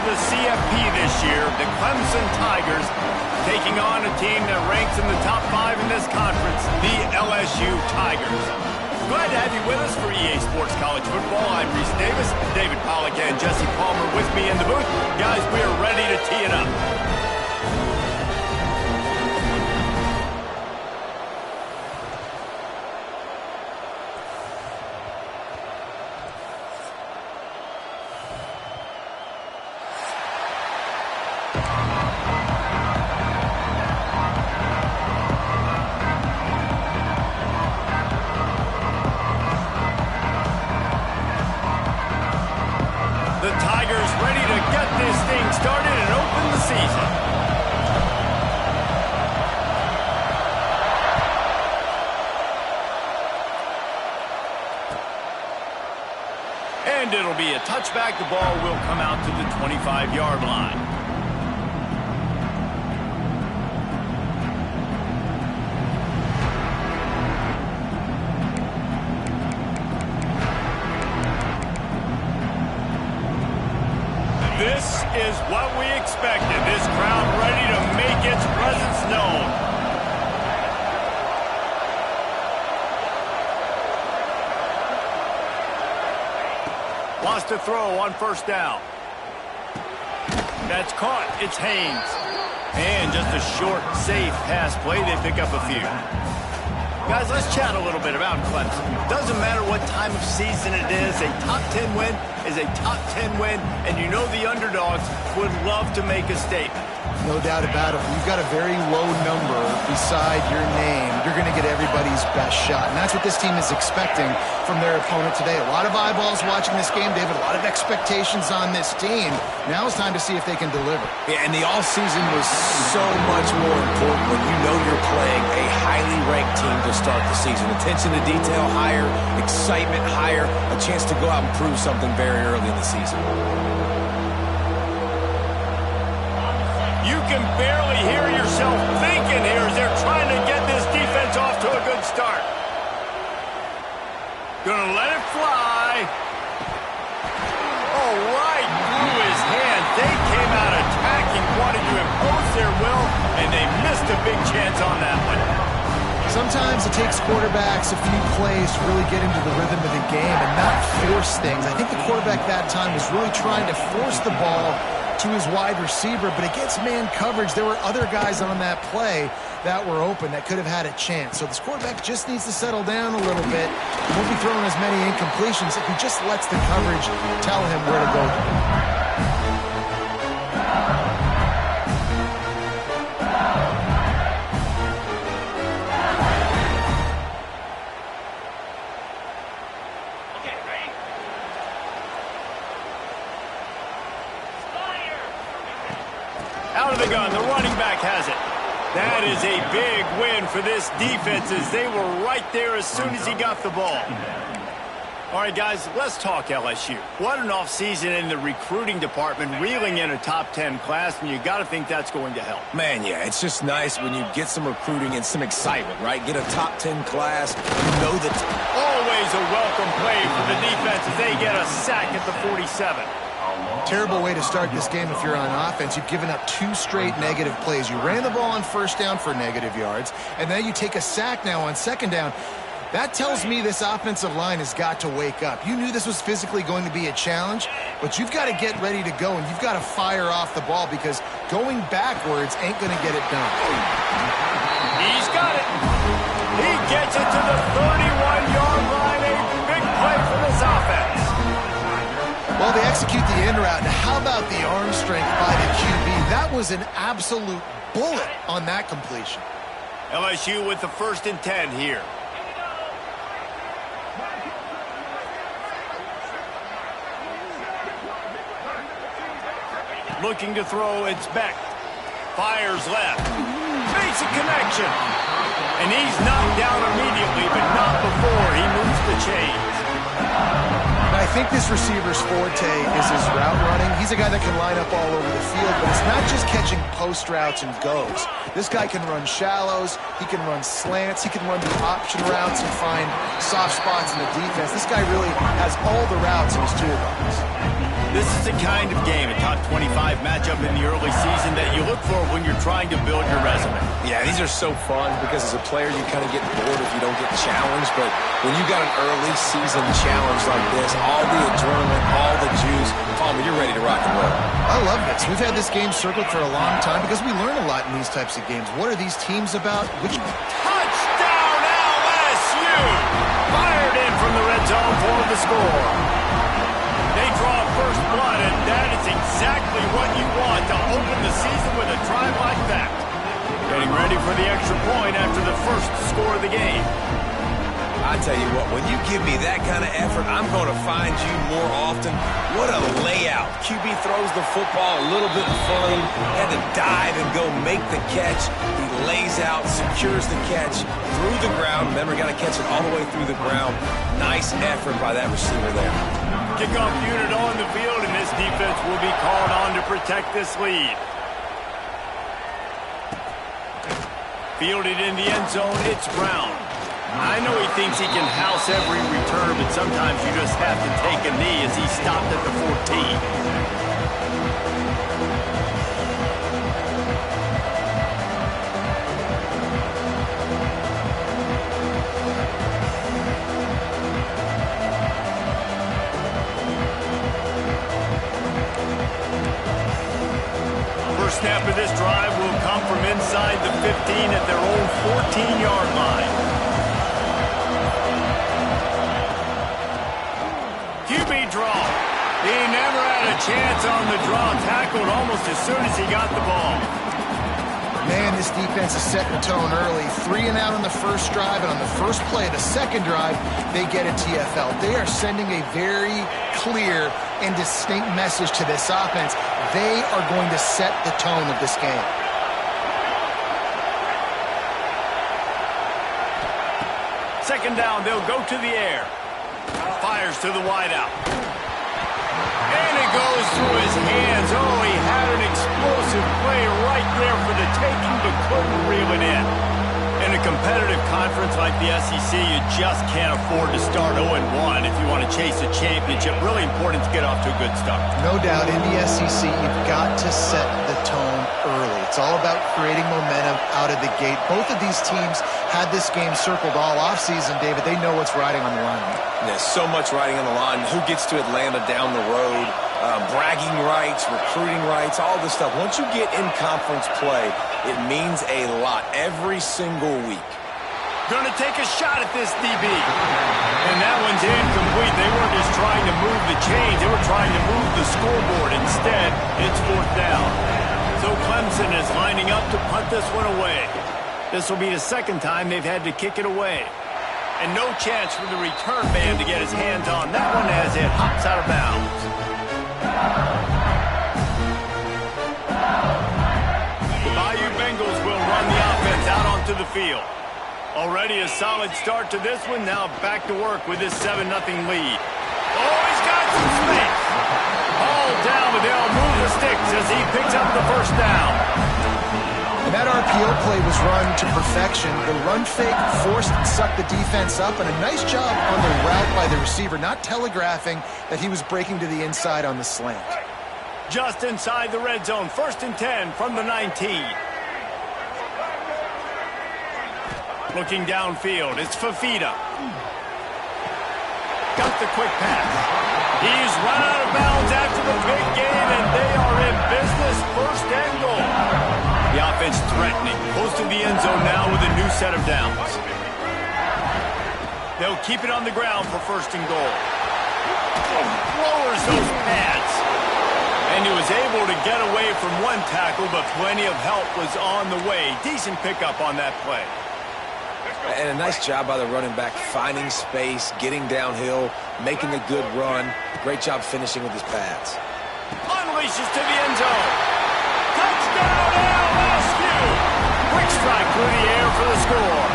the CFP this year, the Clemson Tigers, taking on a team that ranks in the top 5 in this conference, the LSU Tigers. Glad to have you with us for EA Sports College Football. I'm Reese Davis, David Pollack and Jesse Palmer with me in the booth. Guys, we are ready to tee it up. The Tigers ready to get this thing started and open the season. And it'll be a touchback. The ball will come out to the 25-yard line. This is what we expected. This crowd ready to make its presence known. Lost a throw on first down. That's caught. It's Haynes. And just a short, safe pass play. They pick up a few. Guys, let's chat a little bit about Clemson. Doesn't matter what time of season it is, a top 10 win is a top 10 win, and you know the underdogs would love to make a statement. No doubt about it. When you've got a very low number beside your name, you're going to get everybody's best shot. And that's what this team is expecting from their opponent today. A lot of eyeballs watching this game, David. A lot of expectations on this team. Now it's time to see if they can deliver. Yeah, and the offseason was so much more important when you know you're playing a highly ranked team to start the season. Attention to detail higher, excitement higher, a chance to go out and prove something very early in the season. You can barely hear yourself thinking here as they're trying to get this defense off to a good start. Gonna let it fly. Oh, right through his hand. They came out attacking, wanted to impose their will, and they missed a big chance on that one. Sometimes it takes quarterbacks a few plays to really get into the rhythm of the game and not force things. I think the quarterback that time was really trying to force the ball to his wide receiver, but against man coverage, there were other guys on that play that were open that could have had a chance. So this quarterback just needs to settle down a little bit. He won't be throwing as many incompletions if he just lets the coverage tell him where to go. Out of the gun, the running back has it. That is a big win for this defense as they were right there as soon as he got the ball. All right, guys, let's talk LSU. What an offseason in the recruiting department, reeling in a top 10 class, and you got to think that's going to help. Man, yeah, it's just nice when you get some recruiting and some excitement, right? Get a top 10 class, you know that. Always a welcome play for the defense as they get a sack at the 47. Terrible way to start this game if you're on offense. You've given up 2 straight negative plays. You ran the ball on first down for negative yards, and then you take a sack now on second down. That tells me this offensive line has got to wake up. You knew this was physically going to be a challenge, but you've got to get ready to go, and you've got to fire off the ball because going backwards ain't going to get it done. He's got it. He gets it to the 31-yard line. A big play for this offense. Well, they execute the in route. Now, how about the arm strength by the QB? That was an absolute bullet on that completion. LSU with the 1st and 10 here. Looking to throw, it's Beck. Fires left. Makes a connection. And he's knocked down immediately, but not before he moves the chains. I think this receiver's forte is his route running. He's a guy that can line up all over the field, but it's not just catching post routes and goes. This guy can run shallows, he can run slants, he can run the option routes and find soft spots in the defense. This guy really has all the routes in his toolbox. This is the kind of game, a top 25 matchup in the early season, that you look for when you're trying to build your resume. Yeah, these are so fun because as a player, you kind of get bored if you don't get challenged. But when you got an early season challenge like this, all the adrenaline, all the juice, Palmer, you're ready to rock and roll. I love this. We've had this game circled for a long time because we learn a lot in these types of games. What are these teams about? Touchdown LSU! Fired in from the red zone for the score. They draw first blood, and that is exactly what you want to open the season with a drive like that. Getting ready for the extra point after the first score of the game. I tell you what, when you give me that kind of effort, I'm going to find you more often. What a layout. QB throws the football a little bit funny, had to dive and go make the catch. He lays out, secures the catch through the ground. Remember, got to catch it all the way through the ground. Nice effort by that receiver there. Kickoff unit on the field, and this defense will be called on to protect this lead. Fielded in the end zone, it's Brown. I know he thinks he can house every return, but sometimes you just have to take a knee as he stopped at the 14. First snap of this drive will come from inside the 15 at their own 14-yard line. QB draw. He never had a chance on the draw. Tackled almost as soon as he got the ball. Man, this defense is setting the tone early. 3 and out on the first drive, and on the first play of the second drive, they get a TFL. They are sending a very clear and distinct message to this offense. They are going to set the tone of this game. Second down, they'll go to the air. Fires to the wideout. And it goes through his hands. Oh, he had an explosive play right there for the taking, but couldn't reel it in. In a competitive conference like the SEC, you just can't afford to start 0-1 if you want to chase a championship. Really important to get off to a good start. No doubt, in the SEC, you've got to set the tone early. It's all about creating momentum out of the gate. Both of these teams had this game circled all offseason, David. They know what's riding on the line. There's so much riding on the line. Who gets to Atlanta down the road? Bragging rights, recruiting rights, all this stuff. Once you get in conference play, it means a lot every single week. Gonna take a shot at this DB. And that one's incomplete. They weren't just trying to move the chains. They were trying to move the scoreboard. Instead, it's fourth down. So Clemson is lining up to punt this one away. This will be the second time they've had to kick it away. And no chance for the return man to get his hands on that one as it hops out of bounds. The Bayou Bengals will run the offense out onto the field. Already a solid start to this one. Now back to work with this 7-0 lead. Oh, he's got some space. All down, but they'll move the sticks as he picks up the first down. And that RPO play was run to perfection. The run fake forced and sucked the defense up, and a nice job on the route by the receiver, not telegraphing that he was breaking to the inside on the slant. Just inside the red zone, 1st and 10 from the 19. Looking downfield, it's Fafita. Got the quick pass. He's run out of bounds after the big game, and they are in business, 1st and goal. The offense threatening, close to the end zone now with a new set of downs. They'll keep it on the ground for 1st and goal. Lowers those pads. And he was able to get away from one tackle, but plenty of help was on the way. Decent pickup on that play. And a nice job by the running back, finding space, getting downhill, making a good run. Great job finishing with his pads. Unleashes to the end zone. Touchdown LSU! Quick strike through the air for the score.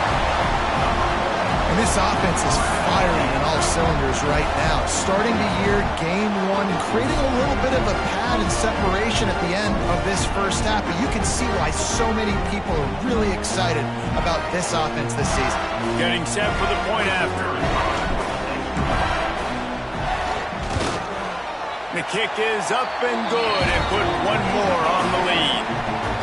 And this offense is firing on all cylinders right now. Starting the year, game one, creating a little bit of a pad and separation at the end of this first half. But you can see why so many people are really excited about this offense this season. Getting set for the point after. The kick is up and good and put one more on the lead.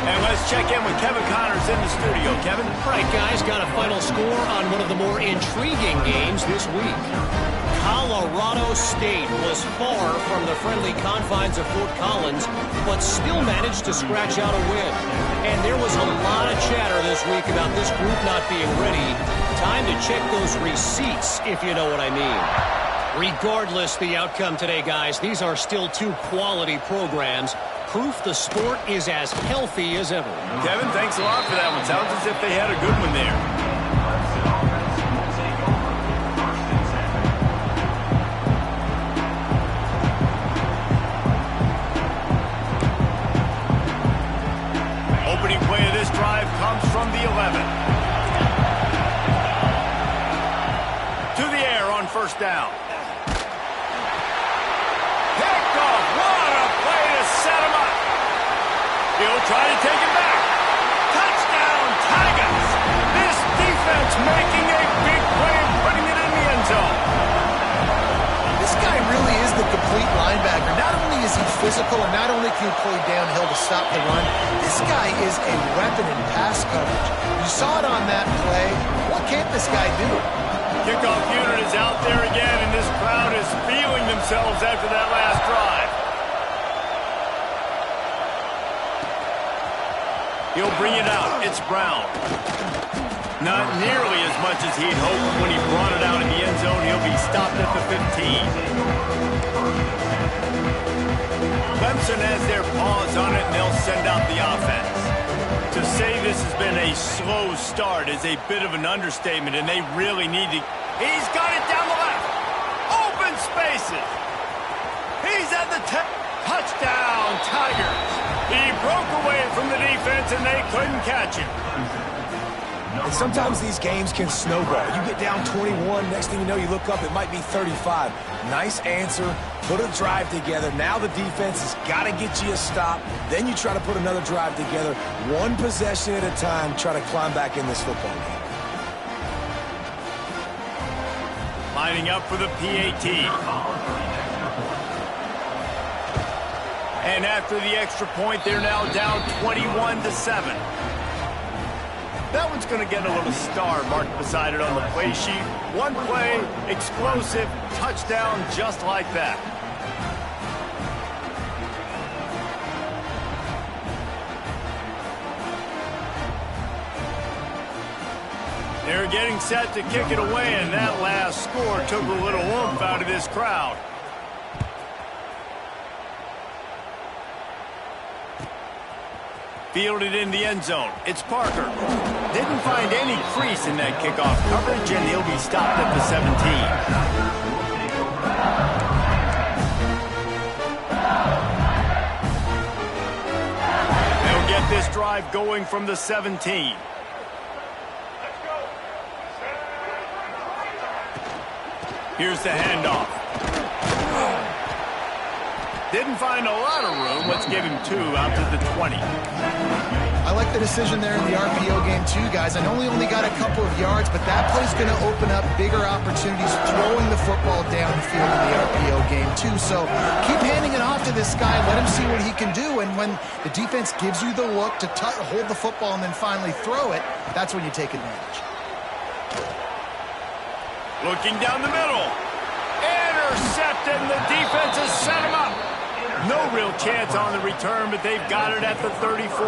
And let's check in with Kevin Connors in the studio. Kevin? All right, guys, got a final score on one of the more intriguing games this week. Colorado State was far from the friendly confines of Fort Collins, but still managed to scratch out a win. And there was a lot of chatter this week about this group not being ready. Time to check those receipts, if you know what I mean. Regardless the outcome today, guys, these are still two quality programs. Proof the sport is as healthy as ever. Kevin, thanks a lot for that one. Sounds as if they had a good one there. Opening play of this drive comes from the 11. To the air on first down. He'll try to take it back. Touchdown, Tigers! This defense making a big play and putting it in the end zone. This guy really is the complete linebacker. Not only is he physical and not only can he play downhill to stop the run, this guy is a weapon in pass coverage. You saw it on that play. What can't this guy do? Kickoff unit is out there again, and this crowd is feeling themselves after that last drive. He'll bring it out. It's Brown. Not nearly as much as he'd hoped when he brought it out in the end zone. He'll be stopped at the 15. Clemson has their paws on it, and they'll send out the offense. To say this has been a slow start is a bit of an understatement, and they really need to... He's got it down the left. Open spaces. He's at the touchdown, Tigers. He broke away from the defense, and they couldn't catch him. And sometimes these games can snowball. You get down 21, next thing you know, you look up, it might be 35. Nice answer, put a drive together. Now the defense has got to get you a stop. Then you try to put another drive together. One possession at a time, try to climb back in this football game. Lining up for the PAT. And after the extra point, they're now down 21-7. That one's going to get a little star marked beside it on the play sheet. One play, explosive, touchdown, just like that. They're getting set to kick it away, and that last score took a little oomph out of this crowd. Fielded in the end zone. It's Parker. Didn't find any crease in that kickoff coverage, and he'll be stopped at the 17. They'll get this drive going from the 17. Here's the handoff. Didn't find a lot of room. Let's give him 2 out to the 20. I like the decision there in the RPO game too, guys. I know he only got a couple of yards, but that play's going to open up bigger opportunities throwing the football down the field in the RPO game too. So keep handing it off to this guy. Let him see what he can do. And when the defense gives you the look to hold the football and then finally throw it, that's when you take advantage. Looking down the middle. Intercepted, and the defense has set him up. No real chance on the return, but they've got it at the 34.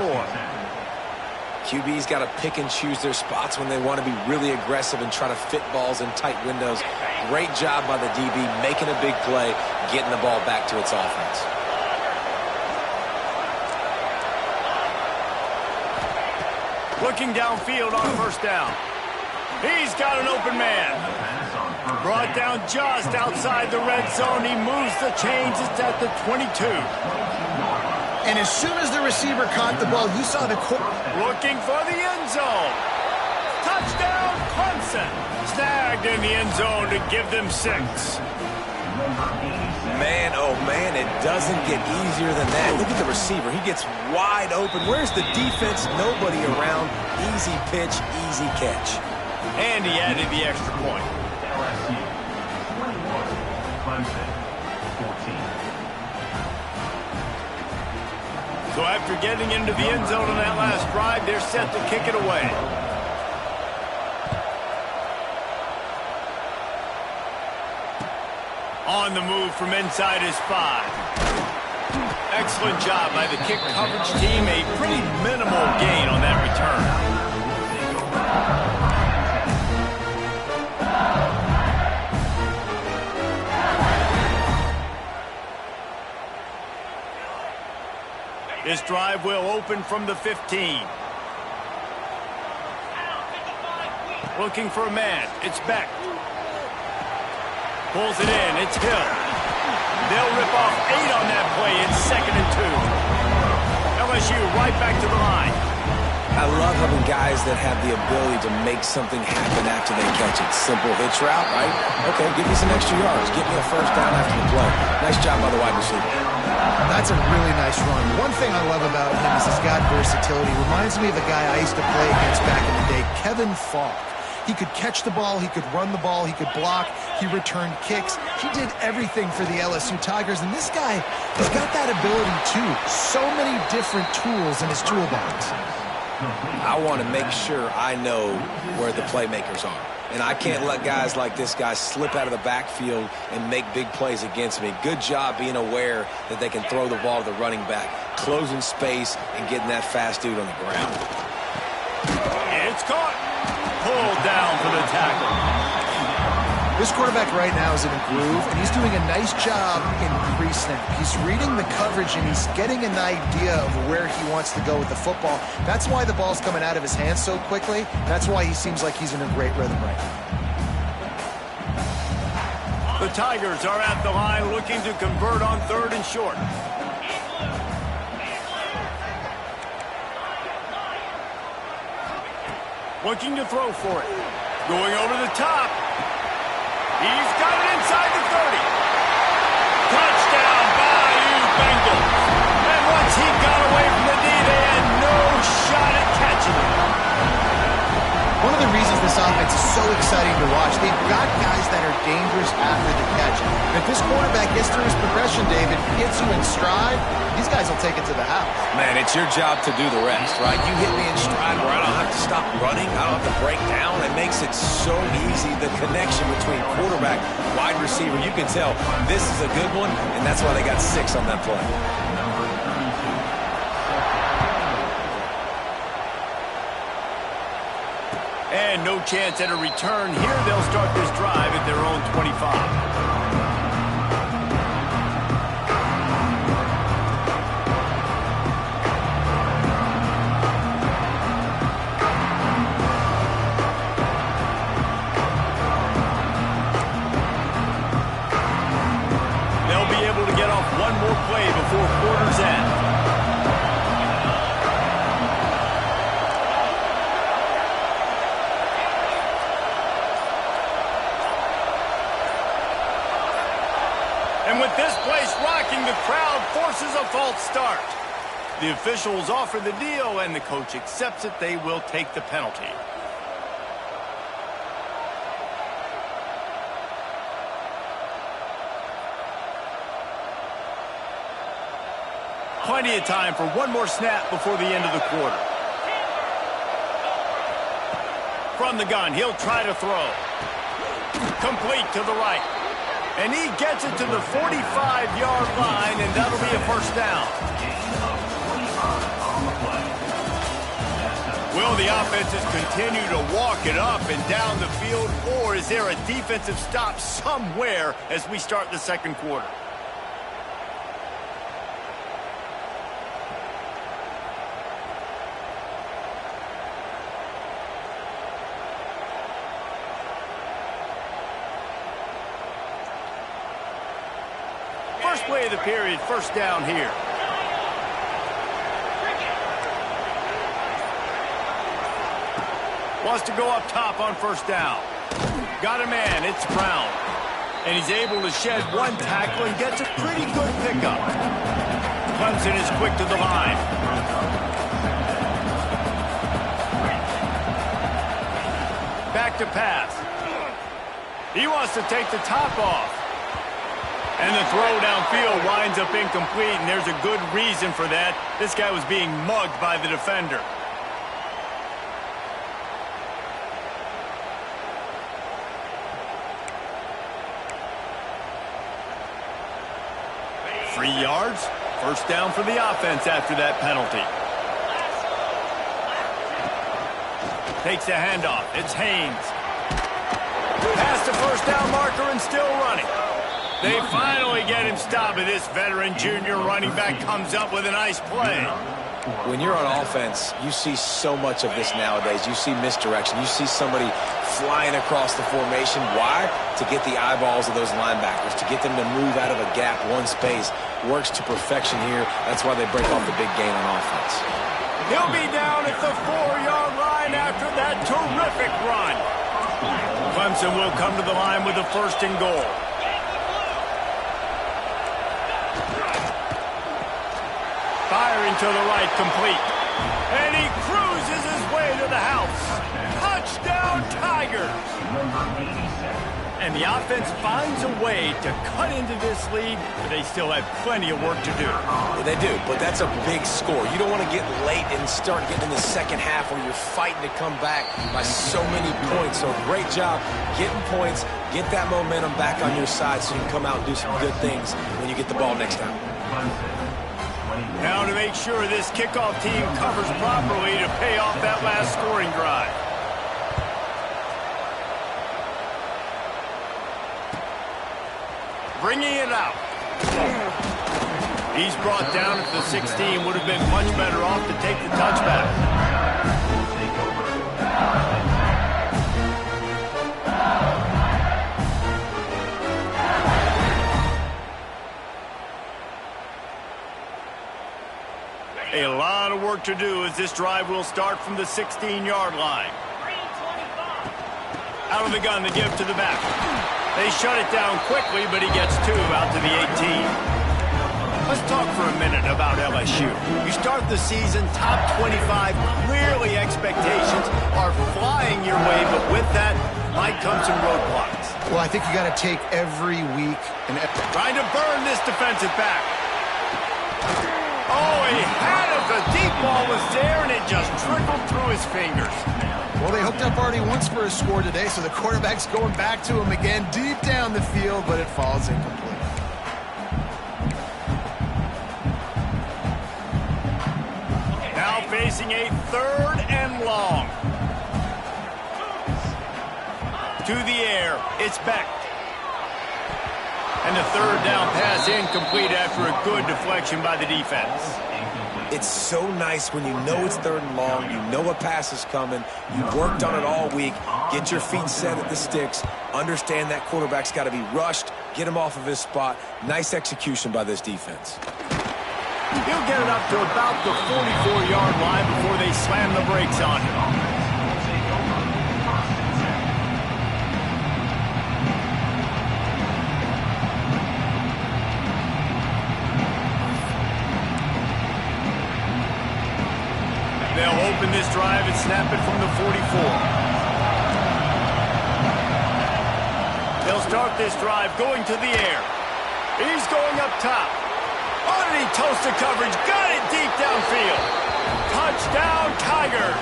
QB's got to pick and choose their spots when they want to be really aggressive and try to fit balls in tight windows. Great job by the DB making a big play, getting the ball back to its offense. Looking downfield on first down. He's got an open man. Brought down just outside the red zone. He moves the chains. It's at the 22. And as soon as the receiver caught the ball, you saw the... Looking for the end zone. Touchdown, Clemson. set. Snagged in the end zone to give them 6. Man, oh man, it doesn't get easier than that. Look at the receiver. He gets wide open. Where's the defense? Nobody around. Easy pitch, easy catch. And he added the extra point. LSU 21, Clemson 14. So after getting into the end zone on that last drive, they're set to kick it away. On the move from inside his 5. Excellent job by the kick coverage team. A pretty minimal gain on that return. This drive will open from the 15. Looking for a man. It's Beck. Pulls it in. It's Hill. They'll rip off 8 on that play. It's 2nd and 2. LSU right back to the line. I love having guys that have the ability to make something happen after they catch it. Simple hitch route, right? Okay, give me some extra yards. Get me a first down after the play. Nice job by the wide receiver. That's a really nice run. One thing I love about him is he's got versatility. Reminds me of a guy I used to play against back in the day, Kevin Falk. He could catch the ball, he could run the ball, he could block, he returned kicks. He did everything for the LSU Tigers, and this guy has got that ability too. So many different tools in his toolbox. I want to make sure I know where the playmakers are. And I can't let guys like this guy slip out of the backfield and make big plays against me. Good job being aware that they can throw the ball to the running back, closing space, and getting that fast dude on the ground. It's caught. Pulled down for the tackle. This quarterback right now is in a groove, and he's doing a nice job in pre-snap. He's reading the coverage, and he's getting an idea of where he wants to go with the football. That's why the ball's coming out of his hands so quickly. That's why he seems like he's in a great rhythm right now. The Tigers are at the line looking to convert on 3rd and short. Looking to throw for it. Going over the top. He's got it inside the 30. Touchdown, Bayou Bengals. And once he got away from the knee, they had no shot at catching him. One of the reasons this offense is so exciting to watch, they've got guys that are dangerous after the catch. And if this quarterback gets through his progression, David, gets you in stride, these guys will take it to the house. Man, it's your job to do the rest, right? You hit me in stride where I don't have to stop running. I don't have to break down. It makes it so easy. The connection between quarterback, wide receiver, you can tell this is a good one, and that's why they got 6 on that play. And no chance at a return here. They'll start this drive at their own 25. One more play before quarter's end. And with this place rocking, the crowd forces a false start. The officials offer the deal, and the coach accepts it. They will take the penalty. Plenty of time for one more snap before the end of the quarter. From the gun, he'll try to throw. Complete to the right. And he gets it to the 45-yard line, and that'll be a first down. Will the offenses continue to walk it up and down the field, or is there a defensive stop somewhere as we start the second quarter? First play of the period, first down here. Wants to go up top on first down. Got a man. It's Brown. And he's able to shed one tackle and gets a pretty good pickup. Clemson is quick to the line. Back to pass. He wants to take the top off. And the throw downfield winds up incomplete, and there's a good reason for that. This guy was being mugged by the defender. Three yards. First down for the offense after that penalty. Takes the handoff. It's Haynes. Past the first down marker and still running. They finally get him stopped, and this veteran junior running back comes up with a nice play. When you're on offense, you see so much of this nowadays. You see misdirection. You see somebody flying across the formation. Why? To get the eyeballs of those linebackers, to get them to move out of a gap, one space. Works to perfection here. That's why they break off the big gain on offense. He'll be down at the 4-yard line after that terrific run. Clemson will come to the line with a first and goal. Firing to the right, complete. And he cruises his way to the house. Touchdown, Tigers! And the offense finds a way to cut into this lead, but they still have plenty of work to do. Yeah, they do, but that's a big score. You don't want to get late and start getting in the second half where you're fighting to come back by so many points. So great job getting points, get that momentum back on your side so you can come out and do some good things when you get the ball next time. Now to make sure this kickoff team covers properly to pay off that last scoring drive. Bringing it out. He's brought down at the 16. Would have been much better off to take the touchback. A lot of work to do as this drive will start from the 16-yard line. Out of the gun, the give to the back. They shut it down quickly, but he gets two out to the 18. Let's talk for a minute about LSU. You start the season top 25. Clearly expectations are flying your way, but with that might come some roadblocks. Well, I think you got to take every week and trying to burn this defensive back. Oh, he had it. The deep ball was there, and it just trickled through his fingers. Well, they hooked up already once for a score today, so the quarterback's going back to him again deep down the field, but it falls incomplete. Now facing a third and long. To the air, it's Beck. And the third down pass incomplete after a good deflection by the defense. It's so nice when you know it's third and long, you know a pass is coming, you worked on it all week, get your feet set at the sticks, understand that quarterback's got to be rushed, get him off of his spot. Nice execution by this defense. He'll get it up to about the 44-yard line before they slam the brakes on him. They'll open this drive and snap it from the 44. They'll start this drive going to the air. He's going up top. Underneath toasted coverage, got it deep downfield. Touchdown, Tigers.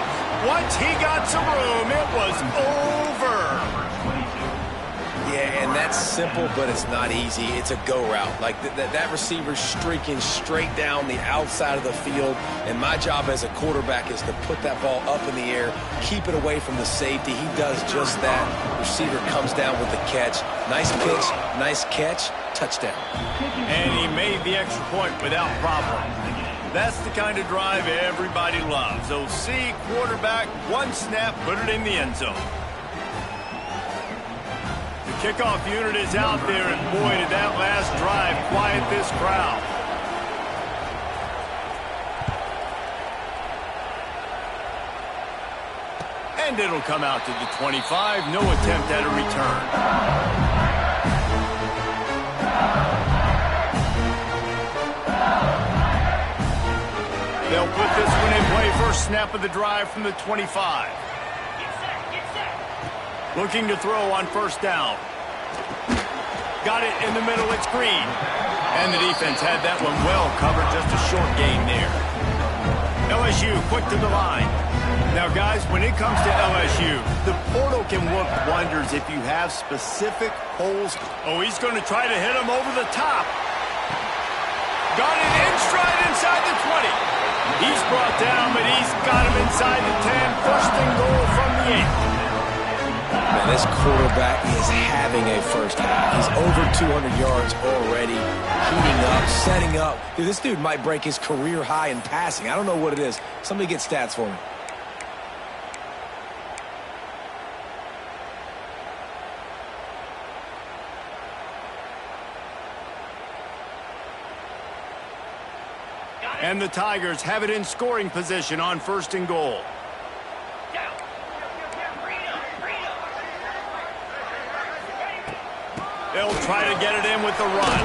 Once he got some room, it was over. Yeah, and that's simple, but it's not easy. It's a go route. Like that receiver's streaking straight down the outside of the field, and my job as a quarterback is to put that ball up in the air, keep it away from the safety. He does just that. Receiver comes down with the catch. Nice pitch, nice catch, touchdown. And he made the extra point without problem. That's the kind of drive everybody loves. OC, quarterback, one snap, put it in the end zone. Kickoff unit is out there, and boy, did that last drive quiet this crowd. And it'll come out to the 25. No attempt at a return. They'll put this one in play. First snap of the drive from the 25. Looking to throw on first down. Got it in the middle. It's Green. And the defense had that one well covered. Just a short gain there. LSU quick to the line. Now, guys, when it comes to LSU, the portal can work wonders if you have specific holes. Oh, he's going to try to hit him over the top. Got it in stride inside the 20. He's brought down, but he's got him inside the 10. First and goal from the 8. Man, this quarterback is having a first half. He's over 200 yards already, heating up, setting up. Dude, this dude might break his career high in passing. I don't know what it is. Somebody get stats for me. And the Tigers have it in scoring position on first and goal. They'll try to get it in with the run.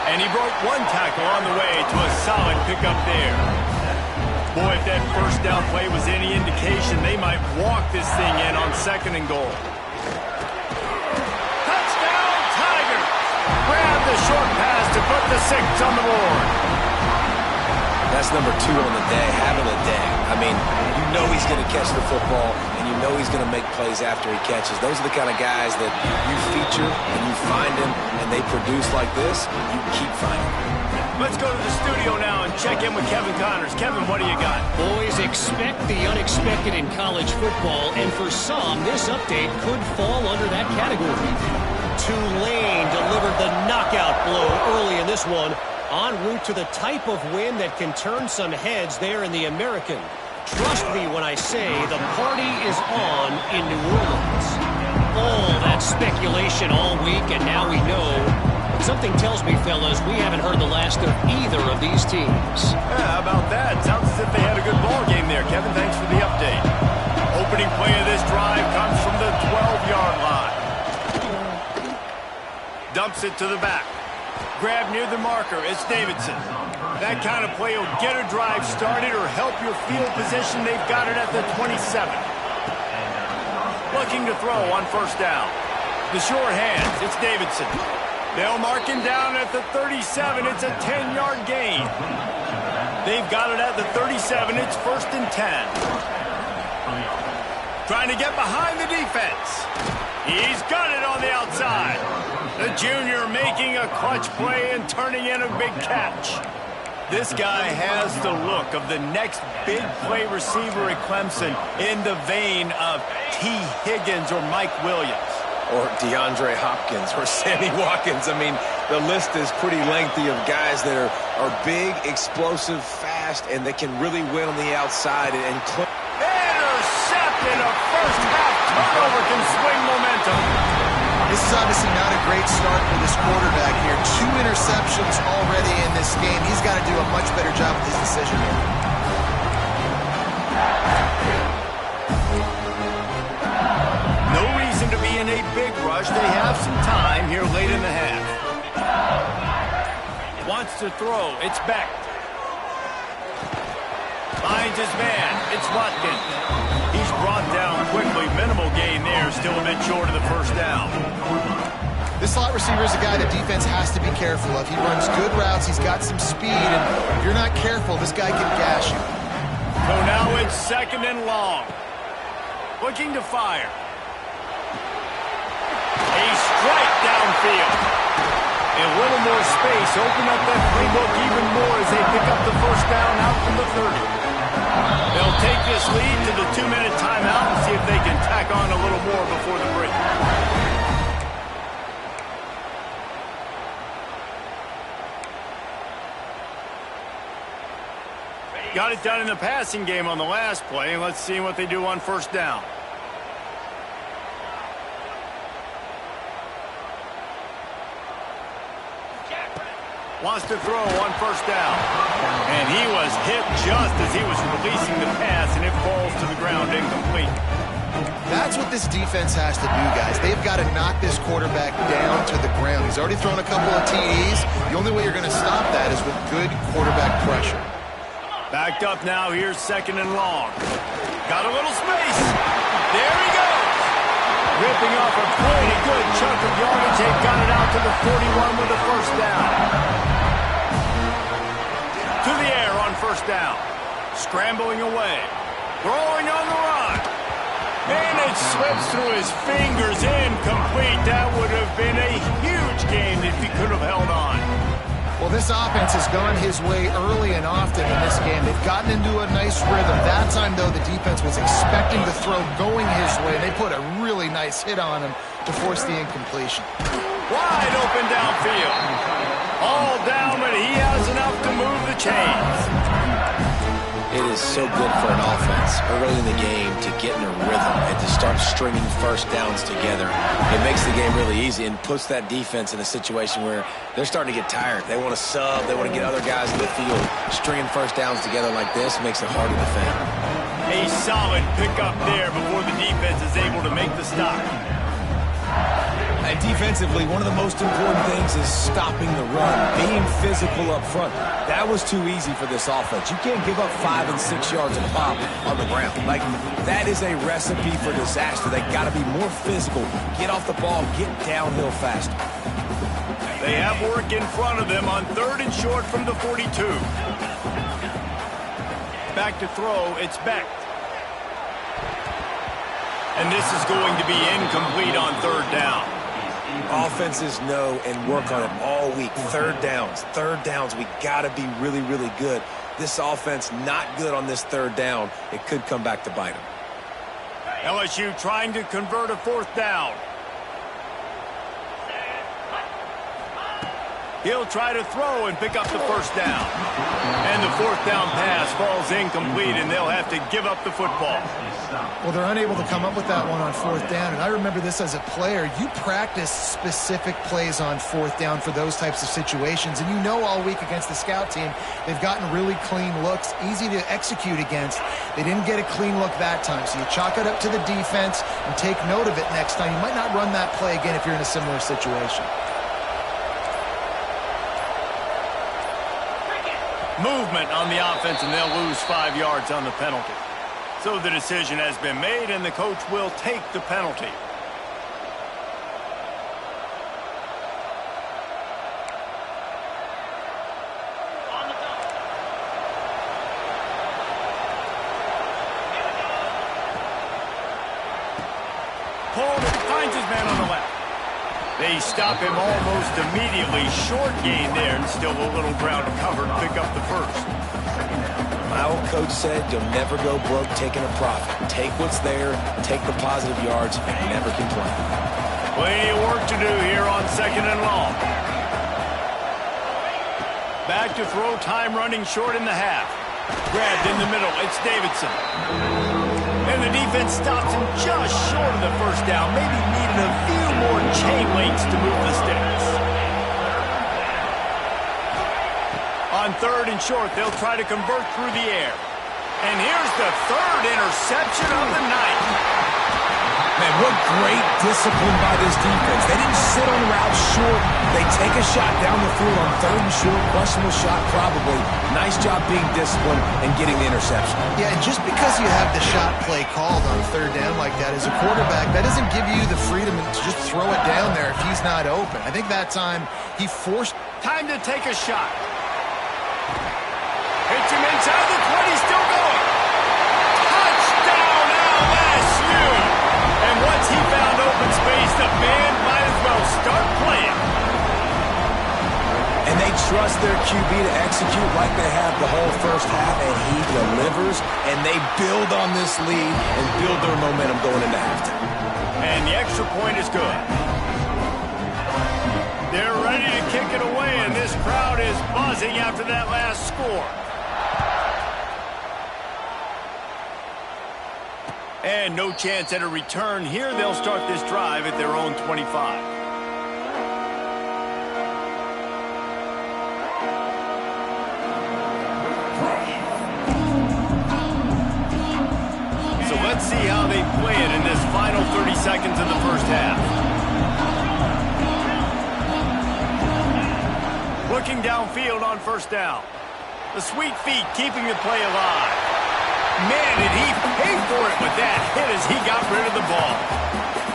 And he broke one tackle on the way to a solid pickup there. Boy, if that first down play was any indication, they might walk this thing in on second and goal. Touchdown, Tigers! Grab the short pass to put the 6 on the board. That's number 2 on the day, having a day. I mean, you know he's going to catch the football, and you know he's going to make plays after he catches. Those are the kind of guys that you feature, and you find them, and they produce like this, you keep finding them. Let's go to the studio now and check in with Kevin Connors. Kevin, what do you got? Boys, expect the unexpected in college football, and for some, this update could fall under that category. Tulane delivered the knockout blow early in this one, en route to the type of win that can turn some heads there in the American. Trust me when I say the party is on in New Orleans. All that speculation all week, and now we know. But something tells me, fellas, we haven't heard the last of either of these teams. Yeah, how about that? Sounds as if they had a good ball game there. Kevin, thanks for the update. Opening play of this drive comes from the 12-yard line. Dumps it to the back. Grab near the marker. It's Davidson. That kind of play will get a drive started or help your field position. They've got it at the 27. Looking to throw on first down. The short hands. It's Davidson. They'll mark him down at the 37. It's a 10-yard gain. They've got it at the 37. It's first and 10. Trying to get behind the defense. He's got it on the outside. The junior making a clutch play and turning in a big catch. This guy has the look of the next big play receiver at Clemson in the vein of T. Higgins or Mike Williams. Or DeAndre Hopkins or Sammy Watkins. I mean, the list is pretty lengthy of guys that are big, explosive, fast, and that can really win on the outside. Intercepted. A first half turnover can swing momentum. This is obviously not a great start for this quarterback here. 2 interceptions already in this game. He's got to do a much better job with his decision here. No reason to be in a big rush. They have some time here late in the half. Wants to throw. It's Beck. Finds his man. It's Watkins. He's brought down quickly. Minimal gain there. Still a bit short of the first down. This slot receiver is a guy the defense has to be careful of. He runs good routes. He's got some speed. And if you're not careful, this guy can gash you. So now it's second and long. Looking to fire. A strike downfield. A little more space. Open up that playbook even more as they pick up the first down out from the 30. They'll take this lead to the 2-minute timeout and see if they can tack on a little more before the break. Got it done in the passing game on the last play, and let's see what they do on first down. Wants to throw on first down. And he was hit just as he was releasing the pass, and it falls to the ground incomplete. That's what this defense has to do, guys. They've got to knock this quarterback down to the ground. He's already thrown a couple of TDs. The only way you're going to stop that is with good quarterback pressure. Backed up now. Here's second and long. Got a little space. There he goes. Ripping off a pretty good chunk of yardage. They've got it out to the 41 with a first down. To the air on first down. Scrambling away. Throwing on the run. And it slips through his fingers. Incomplete. That would have been a huge game if he could have held on. Well, this offense has gone his way early and often in this game. They've gotten into a nice rhythm. That time, though, the defense was expecting the throw going his way. They put a really nice hit on him to force the incompletion. Wide open downfield. All down, but he has enough to move the chains. It is so good for an offense early in the game to get in a rhythm and to start stringing first downs together. It makes the game really easy and puts that defense in a situation where they're starting to get tired. They want to sub. They want to get other guys in the field. Stringing first downs together like this makes it hard to defend. A solid pickup there before the defense is able to make the stop. And defensively, one of the most important things is stopping the run, being physical up front. That was too easy for this offense. You can't give up 5 and 6 yards a pop on the ground. Like, that is a recipe for disaster. They got to be more physical, get off the ball, get downhill faster. They have work in front of them on third and short from the 42. Back to throw, it's Beck. And this is going to be incomplete on third down. Offenses know and work on it all week. Third downs. We got to be really, really good. This offense not good on this third down. It could come back to bite them. LSU trying to convert a fourth down. He'll try to throw and pick up the first down. And the fourth down pass falls incomplete, and they'll have to give up the football. Well, they're unable to come up with that one on fourth down, and I remember this as a player. You practice specific plays on fourth down for those types of situations, and you know all week against the scout team, they've gotten really clean looks, easy to execute against. They didn't get a clean look that time, so you chalk it up to the defense and take note of it next time. You might not run that play again if you're in a similar situation. Movement on the offense, and they'll lose 5 yards on the penalty. So the decision has been made, and the coach will take the penalty. Pulled, finds his man on the left. They stop him almost immediately. Short gain there, and still a little ground covered. Pick up the first. My old coach said you'll never go broke taking a profit. Take what's there, take the positive yards, and never complain. Plenty of work to do here on second and long. Back to throw, time running short in the half. Grabbed in the middle, it's Davidson. And the defense stops him just short of the first down. Maybe needed a few more chain links to move the sticks. On third and short, they'll try to convert through the air. And here's the third interception of the night. Man, what great discipline by this defense. They didn't sit on routes short. They take a shot down the field on third and short. Questionable shot, probably. Nice job being disciplined and getting the interception. Yeah, and just because you have the shot play called on third down like that as a quarterback, that doesn't give you the freedom to just throw it down there if he's not open. I think that time he forced... Time to take a shot. Hits him inside the 20, still going. Touchdown, LSU! And once he found open space, the band might as well start playing. And they trust their QB to execute like they have the whole first half, and he delivers, and they build on this lead and build their momentum going into halftime. And the extra point is good. They're ready to kick it away, and this crowd is buzzing after that last score. And no chance at a return here. They'll start this drive at their own 25. Let's see how they play it in this final 30 seconds of the first half. Looking downfield on first down. The sweet feet keeping the play alive. Man, did he pay for it with that hit as he got rid of the ball.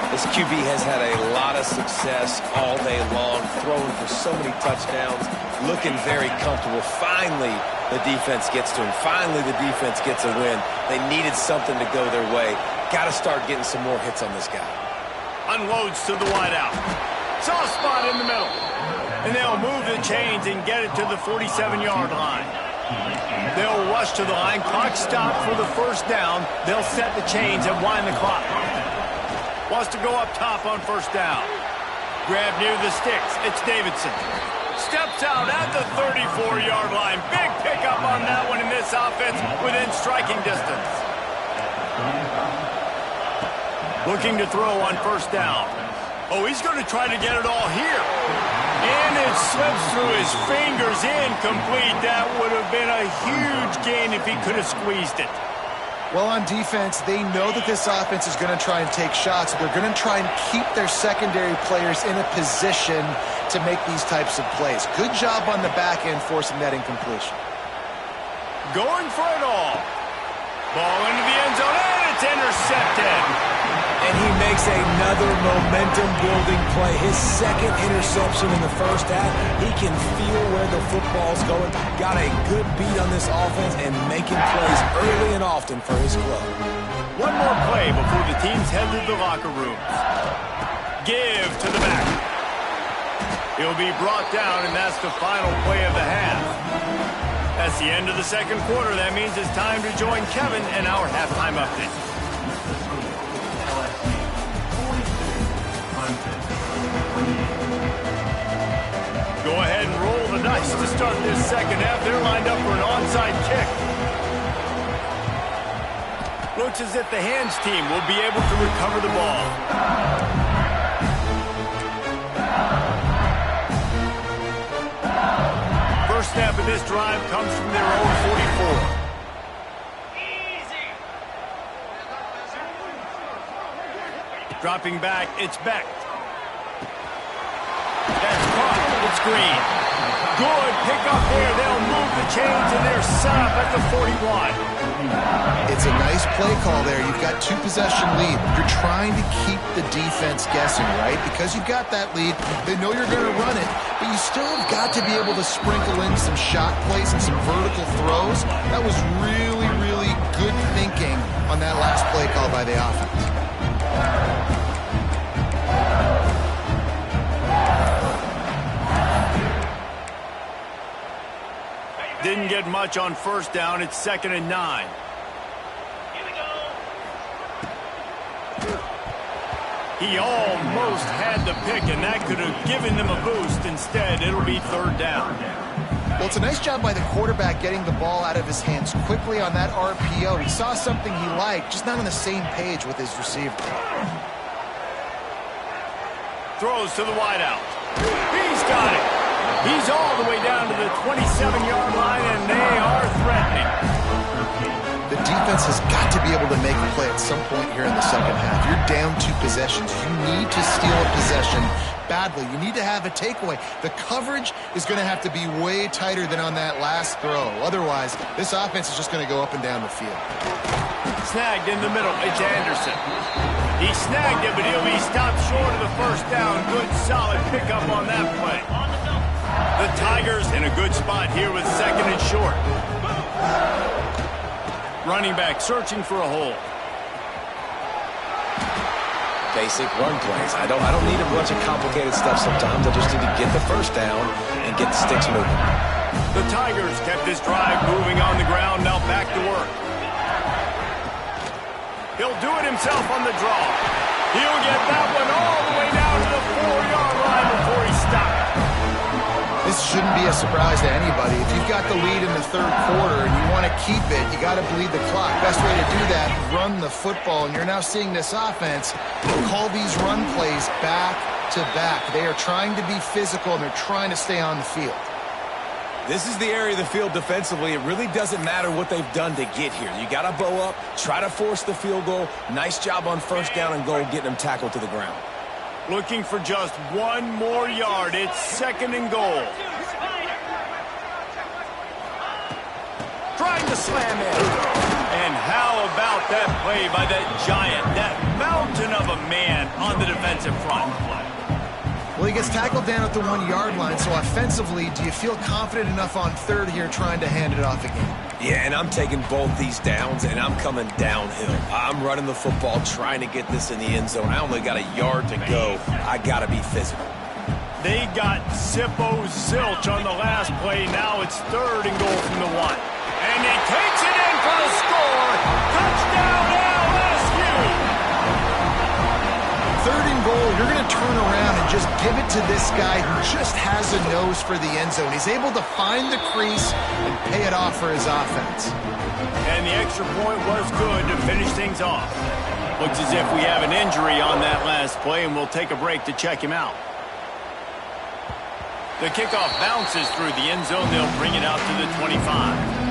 This QB has had a lot of success all day long, throwing for so many touchdowns, looking very comfortable. Finally, the defense gets to him. Finally, the defense gets a win. They needed something to go their way. Got to start getting some more hits on this guy. Unloads to the wideout. Soft spot in the middle. And they'll move the chains and get it to the 47-yard line. They'll rush to the line. Clock stopped for the first down. They'll set the chains and wind the clock. Wants to go up top on first down. Grab near the sticks. It's Davidson. Steps out at the 34-yard line. Big pickup on that one in this offense within striking distance. Looking to throw on first down. Oh, he's going to try to get it all here. And it slips through his fingers, incomplete. That would have been a huge gain if he could have squeezed it. Well, on defense, they know that this offense is going to try and take shots. They're going to try and keep their secondary players in a position to make these types of plays. Good job on the back end forcing that incompletion. Going for it all. Ball into the end zone, and it's intercepted. And he makes another momentum-building play. His second interception in the first half. He can feel where the football's going. Got a good beat on this offense and making plays early and often for his club. One more play before the teams head to the locker rooms. Give to the back. He'll be brought down, and that's the final play of the half. That's the end of the second quarter. That means it's time to join Kevin in our halftime update. Go ahead and roll the dice to start this second half. They're lined up for an onside kick. Looks as if the hands team will be able to recover the ball. First snap of this drive comes from their own 44. Dropping back, it's Beck. That's caught. It's Green. Good pickup there. They'll move the chains, and they're set up at the 41. It's a nice play call there. You've got two-possession lead. You're trying to keep the defense guessing, right? Because you've got that lead, they know you're going to run it, but you still have got to be able to sprinkle in some shot plays and some vertical throws. That was really, really good thinking on that last play call by the offense. Didn't get much on first down. It's 2nd and 9. He almost had the pick, and that could have given them a boost. Instead, it'll be 3rd down. Well, it's a nice job by the quarterback getting the ball out of his hands quickly on that RPO. He saw something he liked, just not on the same page with his receiver. Throws to the wideout. He's got it. He's all the way down to the 27-yard line, and they are threatening. The defense has got to be able to make a play at some point here in the second half. You're down 2 possessions. You need to steal a possession badly. You need to have a takeaway. The coverage is going to have to be way tighter than on that last throw. Otherwise, this offense is just going to go up and down the field. Snagged in the middle. It's Anderson. He snagged it, but he'll be stopped short of the first down. Good, solid pickup on that play. The Tigers in a good spot here with 2nd and short. Running back searching for a hole. Basic run plays. I don't need a bunch of complicated stuff sometimes. I just need to get the first down and get the sticks moving. The Tigers kept this drive moving on the ground. Now back to work. He'll do it himself on the draw. He'll get that one all the way down to the 4-yard line before he stopped. This shouldn't be a surprise to anybody. If you've got the lead in the 3rd quarter and you want to keep it, you got to bleed the clock. Best way to do that, run the football. And you're now seeing this offense call these run plays back to back. They are trying to be physical, and they're trying to stay on the field. This is the area of the field defensively. It really doesn't matter what they've done to get here. You got to bow up, try to force the field goal. Nice job on first down and goal, getting them tackled to the ground. Looking for just one more yard. It's 2nd and goal. Trying to slam in. And how about that play by that giant, that mountain of a man on the defensive front? Well, he gets tackled down at the 1-yard line, so offensively, do you feel confident enough on 3rd here trying to hand it off again? Yeah, and I'm taking both these downs, and I'm coming downhill. I'm running the football, trying to get this in the end zone. I only got a yard to go. I got to be physical. They got Zippo zilch on the last play. Now it's 3rd and goal from the 1. And he takes it in for the score. Touchdown, LSU! 3rd and goal, you're going to turn around and just give it to this guy who just has a nose for the end zone. He's able to find the crease and pay it off for his offense. And the extra point was good to finish things off. Looks as if we have an injury on that last play, and we'll take a break to check him out. The kickoff bounces through the end zone. They'll bring it out to the 25.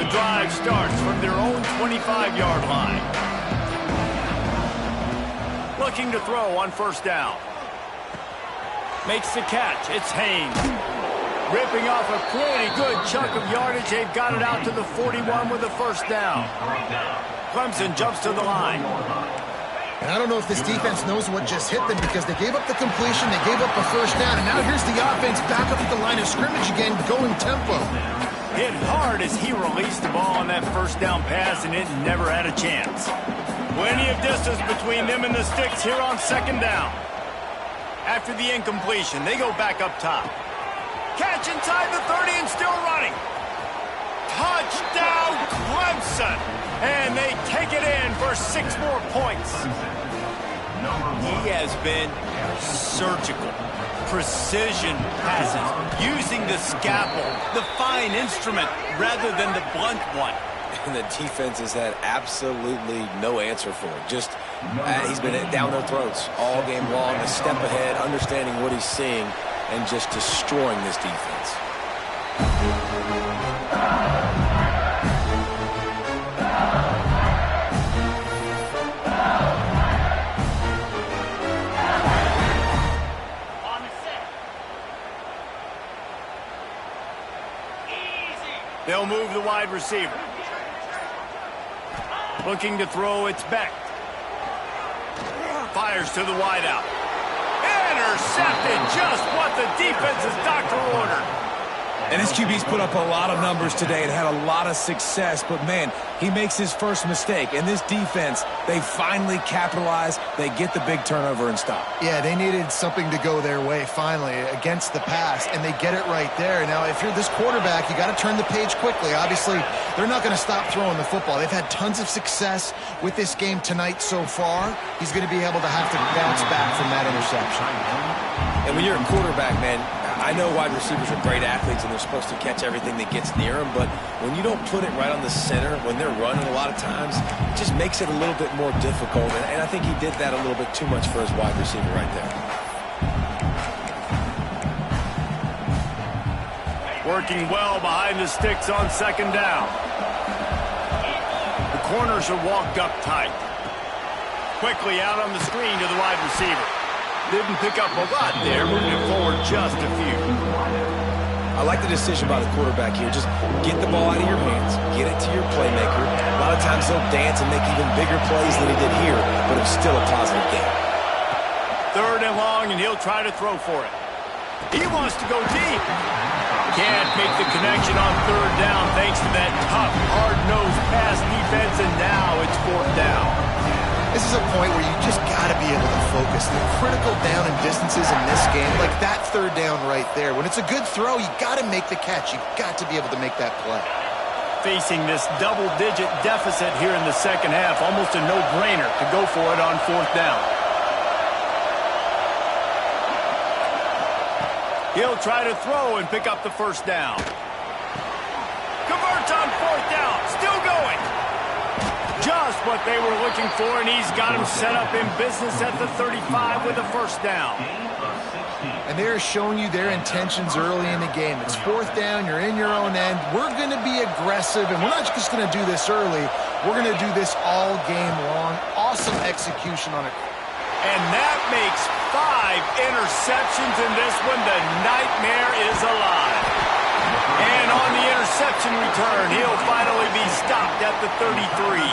Drive starts from their own 25-yard line. Looking to throw on 1st down. Makes the catch. It's Haynes. Ripping off a pretty good chunk of yardage. They've got it out to the 41 with a 1st down. Clemson jumps to the line. And I don't know if this defense knows what just hit them because they gave up the completion, they gave up a 1st down, and now here's the offense back up at the line of scrimmage again, going tempo. Hit hard as he released the ball on that 1st down pass, and it never had a chance. Plenty of distance between them and the sticks here on 2nd down. After the incompletion, they go back up top. Catch inside the 30 and still running. Touchdown, Clemson! And they take it in for 6 more points. He has been surgical. Precision passes, using the scalpel, the fine instrument, rather than the blunt one. And the defense has had absolutely no answer for it. Just, he's been down their throats all game long, a step ahead, understanding what he's seeing, and just destroying this defense. They'll move the wide receiver. Looking to throw, it's Beck. Fires to the wideout. Intercepted, just what the defense's doctor ordered. And this QB's put up a lot of numbers today and had a lot of success, but man, he makes his first mistake. And this defense, they finally capitalize, they get the big turnover and stop. Yeah, they needed something to go their way finally against the pass, and they get it right there. Now, if you're this quarterback, you got to turn the page quickly. Obviously, they're not going to stop throwing the football. They've had tons of success with this game tonight so far. He's going to be able to have to bounce back from that interception. And when you're a quarterback, man, I know wide receivers are great athletes and they're supposed to catch everything that gets near them, but when you don't put it right on the center, when they're running a lot of times, it just makes it a little bit more difficult. And I think he did that a little bit too much for his wide receiver right there. Working well behind the sticks on 2nd down. The corners are walked up tight. Quickly out on the screen to the wide receiver. Didn't pick up a lot there, moving it forward just a few. I like the decision by the quarterback here. Just get the ball out of your hands, get it to your playmaker. A lot of times he'll dance and make even bigger plays than he did here, but it's still a positive game. 3rd and long, and he'll try to throw for it. He wants to go deep. Can't make the connection on 3rd down thanks to that tough, hard-nosed pass defense, and now it's 4th down. This is a point where you just got to be able to focus. The critical down and distances in this game, like that 3rd down right there. When it's a good throw, you got to make the catch. You've got to be able to make that play. Facing this double-digit deficit here in the 2nd half, almost a no-brainer to go for it on 4th down. He'll try to throw and pick up the first down. Converts on fourth down. Still going. Just what they were looking for, and he's got him set up in business at the 35 with a first down. And they're showing you their intentions early in the game. It's fourth down. You're in your own end. We're going to be aggressive, and we're not just going to do this early. We're going to do this all game long. Awesome execution on it. And that makes 5 interceptions in this one. The nightmare is alive. And on the interception return, he'll finally be stopped at the 33.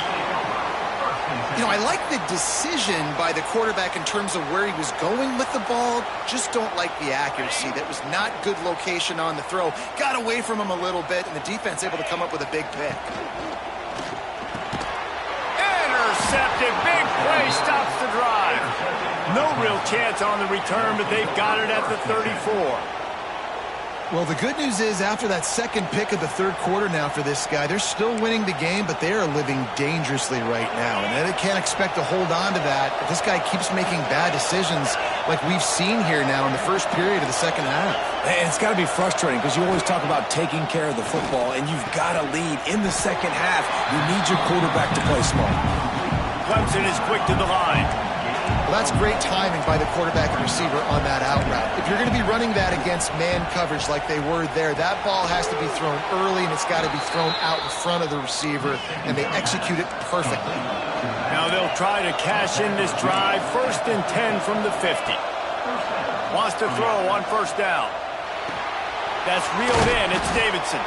You know, I like the decision by the quarterback in terms of where he was going with the ball. Just don't like the accuracy. That was not good location on the throw. Got away from him a little bit, and the defense able to come up with a big pick. Intercepted. Big play stops the drive. No real chance on the return, but they've got it at the 34. Well, the good news is after that second pick of the third quarter now for this guy, they're still winning the game, but they are living dangerously right now. And they can't expect to hold on to that if this guy keeps making bad decisions like we've seen here now in the first period of the second half. And it's got to be frustrating because you always talk about taking care of the football, and you've got to lead in the second half. You need your quarterback to play smart. Clemson is quick to the line. Well, that's great timing by the quarterback and receiver on that out route. If you're going to be running that against man coverage like they were there, that ball has to be thrown early, and it's got to be thrown out in front of the receiver, and they execute it perfectly. Now they'll try to cash in this drive. 1st and 10 from the 50. Wants to throw on first down. That's reeled in. It's Davidson.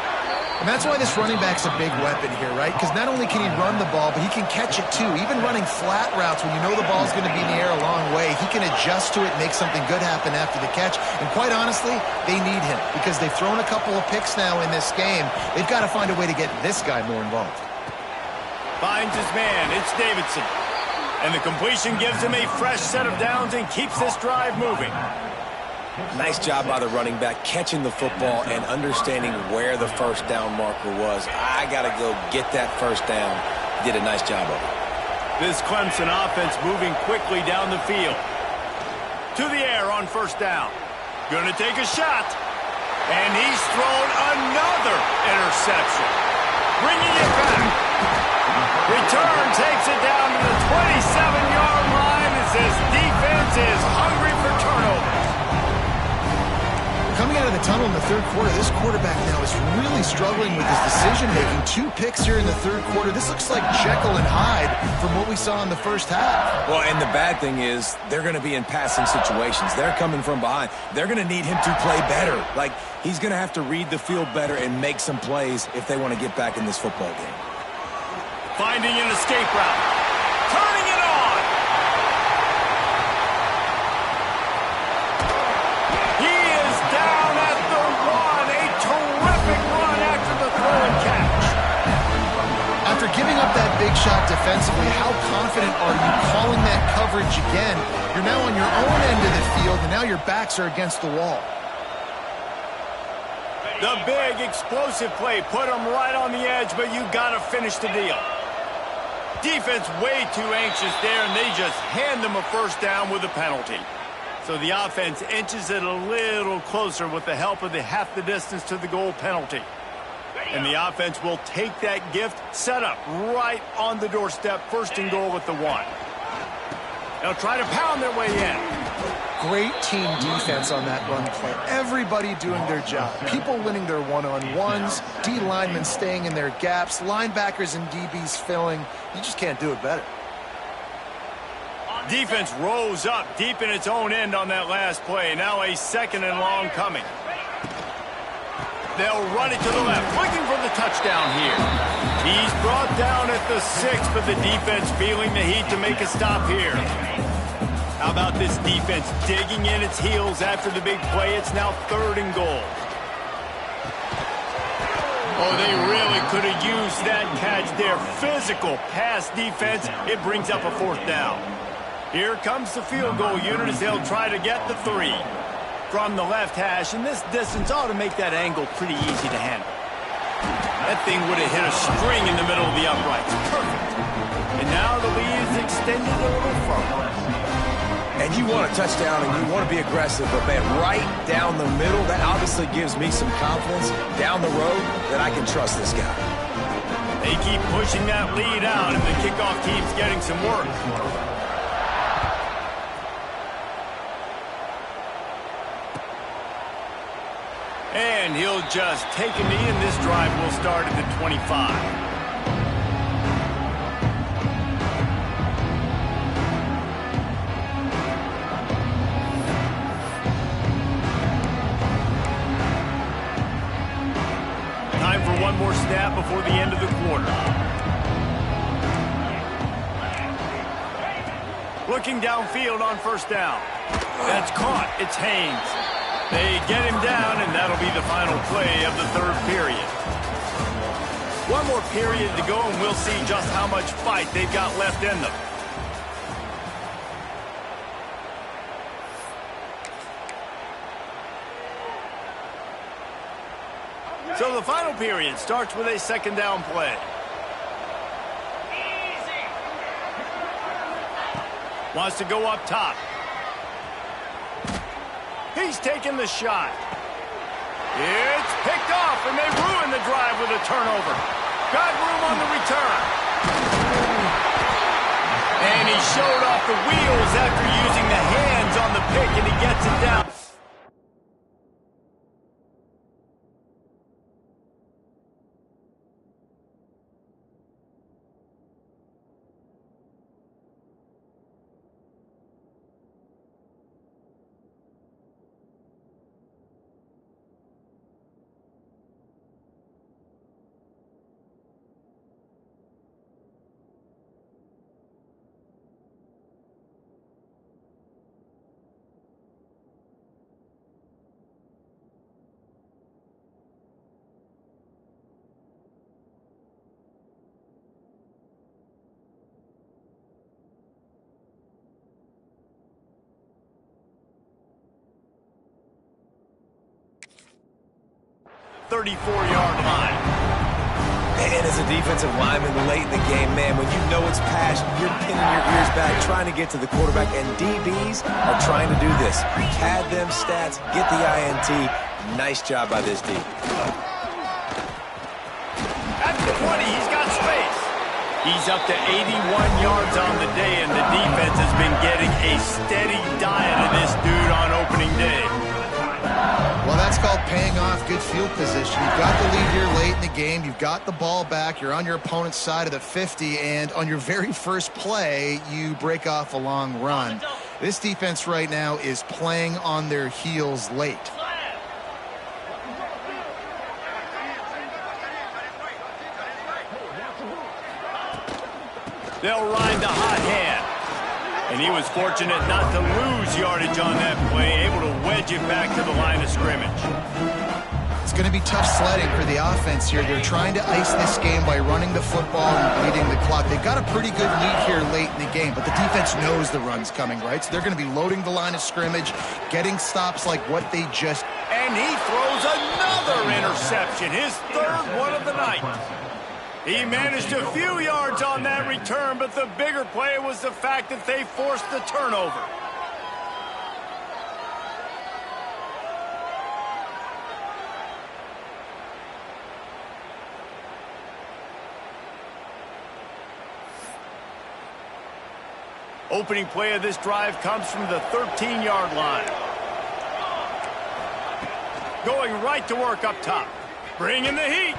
And that's why this running back's a big weapon here, right? Because not only can he run the ball, but he can catch it too. Even running flat routes when you know the ball's going to be in the air a long way, he can adjust to it and make something good happen after the catch. And quite honestly, they need him because they've thrown a couple of picks now in this game. They've got to find a way to get this guy more involved. Finds his man. It's Davidson. And the completion gives him a fresh set of downs and keeps this drive moving. Nice job by the running back catching the football and understanding where the first down marker was. I got to go get that first down. He did a nice job of it. This Clemson offense moving quickly down the field. To the air on first down. Going to take a shot. And he's thrown another interception. Bringing it back. Return takes it down to the 27-yard line as this defense is hungry for turnovers. Coming out of the tunnel in the third quarter, this quarterback now is really struggling with his decision-making. 2 picks here in the third quarter. This looks like Jekyll and Hyde from what we saw in the first half. Well, and the bad thing is they're going to be in passing situations. They're coming from behind. They're going to need him to play better. Like, he's going to have to read the field better and make some plays if they want to get back in this football game. Finding an escape route. Turning it on. He is down at the 1. A terrific run after the throw and catch. After giving up that big shot defensively, how confident are you calling that coverage again? You're now on your own end of the field, and now your backs are against the wall. The big explosive play put him right on the edge, but you got to finish the deal. Defense way too anxious there, and they just hand them a first down with a penalty. So the offense inches it a little closer with the help of the half the distance to the goal penalty. And the offense will take that gift, set up right on the doorstep, 1st and goal with the 1. They'll try to pound their way in. Great team defense on that run play. Everybody doing their job. People winning their one-on-ones, D linemen staying in their gaps, linebackers and DBs filling. You just can't do it better. Defense rose up deep in its own end on that last play. Now a 2nd and long coming. They'll run it to the left, looking for the touchdown here. He's brought down at the 6, but the defense feeling the heat to make a stop here. How about this defense digging in its heels after the big play? It's now 3rd and goal. Oh, they really could have used that catch there. Physical pass defense. It brings up a 4th down. Here comes the field goal unit as they'll try to get the 3. From the left hash, and this distance ought to make that angle pretty easy to handle. That thing would have hit a string in the middle of the uprights. Perfect. And now the lead is extended a little further. And you want a touchdown and you want to be aggressive, but, man, right down the middle, that obviously gives me some confidence down the road that I can trust this guy. They keep pushing that lead out, and the kickoff team's getting some work. And he'll just take a knee, and this drive will start at the 25. Time for one more snap before the end of the quarter. Looking downfield on first down. That's caught. It's Haynes. They get him down, and that'll be the final play of the third period. One more period to go, and we'll see just how much fight they've got left in them. So the final period starts with a second down play. Wants to go up top. He's taking the shot. It's picked off, and they ruin the drive with a turnover. Got room on the return. And he showed off the wheels after using the hands on the pick, and he gets it down. .34-yard line. And as a defensive lineman late in the game, man, when you know it's passion, you're pinning your ears back, trying to get to the quarterback, and DBs are trying to do this. Pad them stats, get the INT. Nice job by this D. At the 20, he's got space. He's up to 81 yards on the day, and the defense has been getting a steady diet of this dude on opening day. Well, that's called paying off good field position. You've got the lead here late in the game. You've got the ball back. You're on your opponent's side of the 50, and on your very first play, you break off a long run. This defense right now is playing on their heels late. They'll ride the hot hand. And he was fortunate not to lose yardage on that play, able to wedge it back to the line of scrimmage. It's going to be tough sledding for the offense here. They're trying to ice this game by running the football and bleeding the clock. They've got a pretty good lead here late in the game, but the defense knows the run's coming, right? So they're going to be loading the line of scrimmage, getting stops like what they just... And he throws another interception, his third one of the night. He managed a few yards on that return, but the bigger play was the fact that they forced the turnover. Opening play of this drive comes from the 13-yard line. Going right to work up top. Bringing the heat.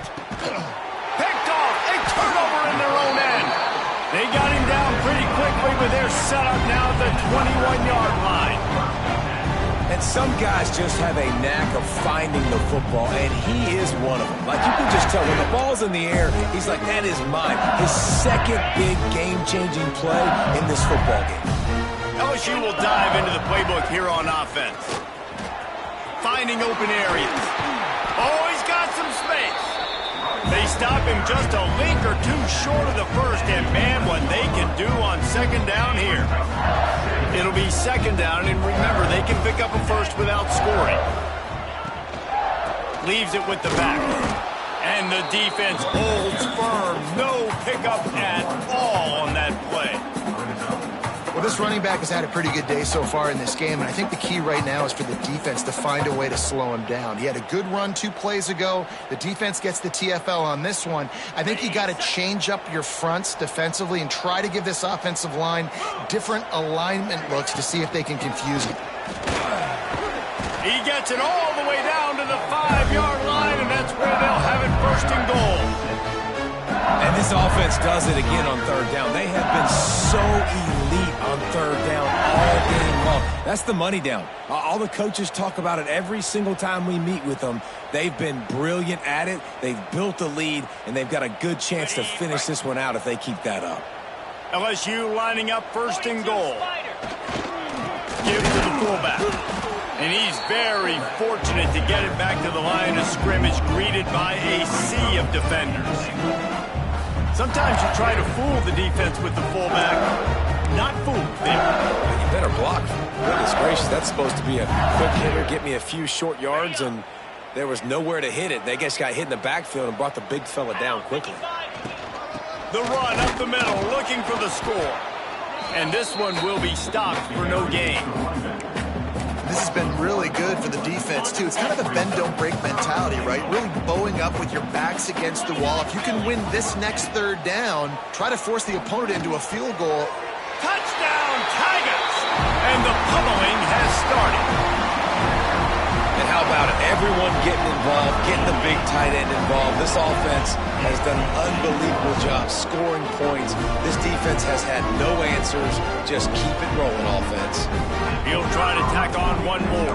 Picked off, a turnover in their own end. They got him down pretty quickly, but they're set up now at the 21-yard line. And some guys just have a knack of finding the football, and he is one of them. Like, you can just tell when the ball's in the air, he's like, that is mine. His second big game-changing play in this football game. LSU will dive into the playbook here on offense. Finding open areas. Oh, he's got some space. They stop him just a link or two short of the first, and man, what they can do on second down here. It'll be second down, and remember, they can pick up a first without scoring. Leaves it with the back. And the defense holds firm. No pickup at all on that play. Well, this running back has had a pretty good day so far in this game, and I think the key right now is for the defense to find a way to slow him down. He had a good run 2 plays ago. The defense gets the TFL on this one. I think you got to change up your fronts defensively and try to give this offensive line different alignment looks to see if they can confuse him. He gets it all the way down to the 5-yard line, and that's where they'll have it first and goal. And this offense does it again on third down. They have been so elite on third down all game long. That's the money down. All the coaches talk about it every single time we meet with them. They've been brilliant at it. They've built the lead, and they've got a good chance to finish this one out if they keep that up. LSU lining up first and goal. Give to the fullback. And he's very fortunate to get it back to the line of scrimmage, greeted by a sea of defenders. Sometimes you try to fool the defense with the fullback. Not fooled there. Well, you better block. Goodness gracious, that's supposed to be a quick hitter, get me a few short yards, and there was nowhere to hit it. They just got hit in the backfield and brought the big fella down quickly. The run up the middle, looking for the score. And this one will be stopped for no gain. This has been really good for the defense, too. It's kind of the bend-don't-break mentality, right? Really bowing up with your backs against the wall. If you can win this next third down, try to force the opponent into a field goal. Touchdown, Tigers! And the pummeling has started. And how about it? Everyone getting involved, getting the big tight end involved. This offense has done an unbelievable job scoring points. This defense has had no answers. Just keep it rolling, offense. He'll try to tack on one more.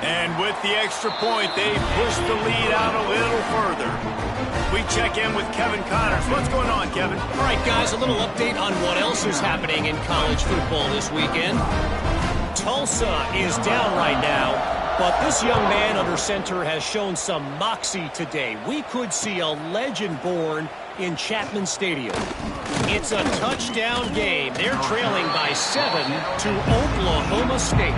And with the extra point, they push the lead out a little further. We check in with Kevin Connors. What's going on, Kevin? All right, guys, a little update on what else is happening in college football this weekend. Tulsa is down right now, but this young man under center has shown some moxie today. We could see a legend born in Chapman Stadium. It's a touchdown game. They're trailing by 7 to Oklahoma State.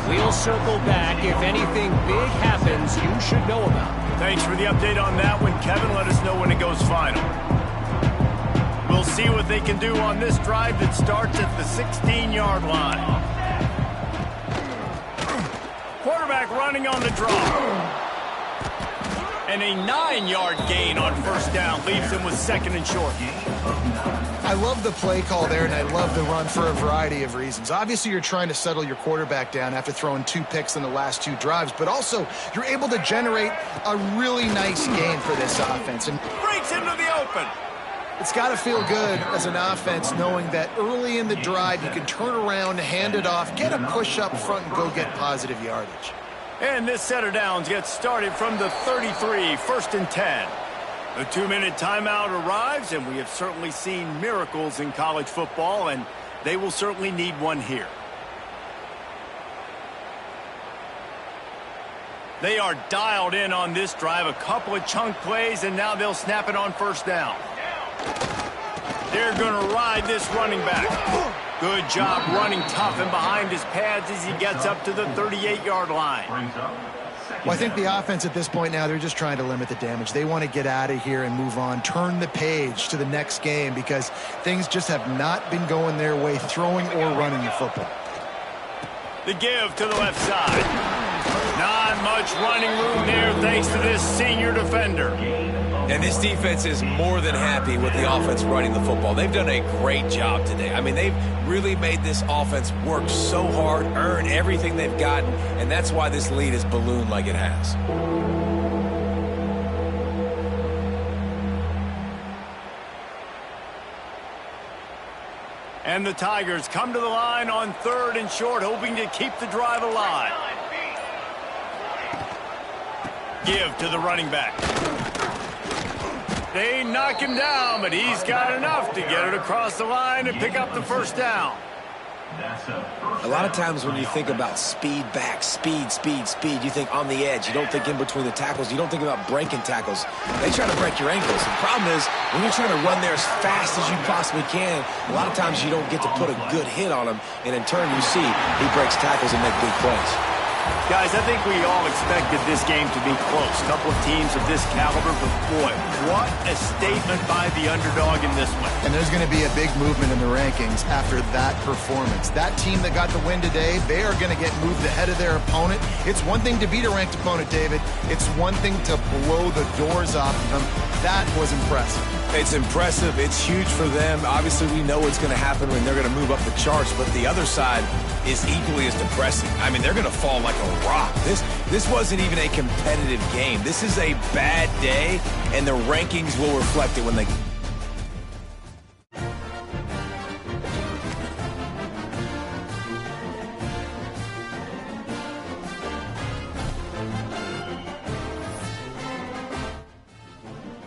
We'll circle back. If anything big happens, you should know about. Thanks for the update on that one, Kevin. Let us know when it goes final. We'll see what they can do on this drive that starts at the 16-yard line. Quarterback running on the draw. And a 9-yard gain on first down leaves him with 2nd and short. I love the play call there, and I love the run for a variety of reasons. Obviously, you're trying to settle your quarterback down after throwing 2 picks in the last 2 drives, but also you're able to generate a really nice game for this offense. And breaks into the open. It's got to feel good as an offense knowing that early in the drive you can turn around, hand it off, get a push up front, and go get positive yardage. And this set of downs gets started from the 33, 1st and 10. The 2-minute timeout arrives, and we have certainly seen miracles in college football, and they will certainly need one here. They are dialed in on this drive, a couple of chunk plays, and now they'll snap it on first down. They're going to ride this running back. Good job running tough and behind his pads as he gets up to the 38-yard line. Well, I think the offense at this point now, they're just trying to limit the damage. They want to get out of here and move on, turn the page to the next game because things just have not been going their way, throwing or running the football. The give to the left side. Not much running room there thanks to this senior defender. And this defense is more than happy with the offense running the football. They've done a great job today. I mean, they've really made this offense work so hard, earn everything they've gotten, and that's why this lead is ballooned like it has. And the Tigers come to the line on 3rd and short, hoping to keep the drive alive. Give to the running back. They knock him down, but he's got enough to get it across the line and pick up the first down. A lot of times when you think about speed back, speed, you think on the edge. You don't think in between the tackles. You don't think about breaking tackles. They try to break your ankles. The problem is when you're trying to run there as fast as you possibly can, a lot of times you don't get to put a good hit on him, and in turn you see he breaks tackles and makes big plays. Guys, I think we all expected this game to be close. A couple of teams of this caliber, but boy, what a statement by the underdog in this one. And there's going to be a big movement in the rankings after that performance. That team that got the win today, they are going to get moved ahead of their opponent. It's one thing to beat a ranked opponent, David. It's one thing to blow the doors off of them. That was impressive. It's impressive. It's huge for them. Obviously, we know what's going to happen when they're going to move up the charts, but the other side is equally as depressing. I mean, they're going to fall like a rock. This wasn't even a competitive game. This is a bad day, and the rankings will reflect it when they